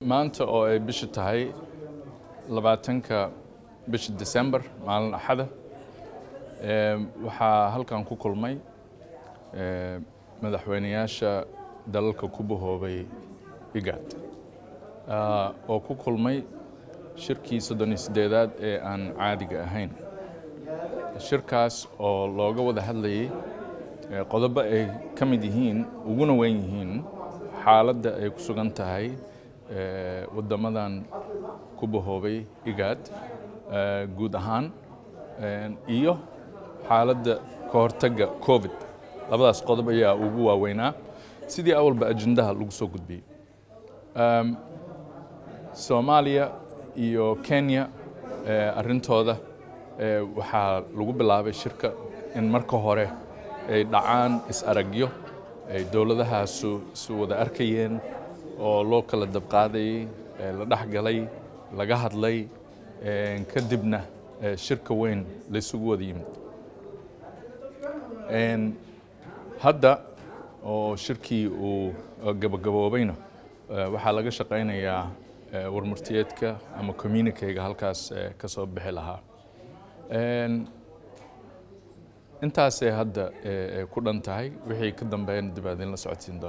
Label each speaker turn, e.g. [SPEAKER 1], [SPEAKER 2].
[SPEAKER 1] maanta oo ay bisha tahay 20ka bisha December maalin Axada waxaa halkan ku kulmay madaxweynayaasha dalalka ku bahoobay IGAD oo ku kulmay shirkii 38aad ee aan caadiga ahayn shirkaas oo looga wada hadlayay qodobo ay ka mid yihiin uguna weyn yihiin xaaladda ay ku sugan tahay wadamadan ku bahoobay IGAD guud ahaan iyo xaaladda ka hortagga COVID labadaas qodob ayaa ugu waaweynaa sidii awalba ajendaha lagu soo gudbiyay Soomaaliya iyo Kenya arrintooda waxaa lagu bilaabay shirka in marka hore ay dhacaan is-aragyo ay dowladahaasu isu wada arkayeen oo loo kala dabqaaday la dhaxgalay laga hadlay kadibna shirka weyn la isugu wada yimid hadda oo shirkii uu gabagaboobayna waxaa laga shaqaynayaa warmurtiyeedka ama communique-ga halkaas ka soo bixi lahaa intaasay hadda ku dhan tahay wixii ka dambeeyana dib aad in la socodsiin doona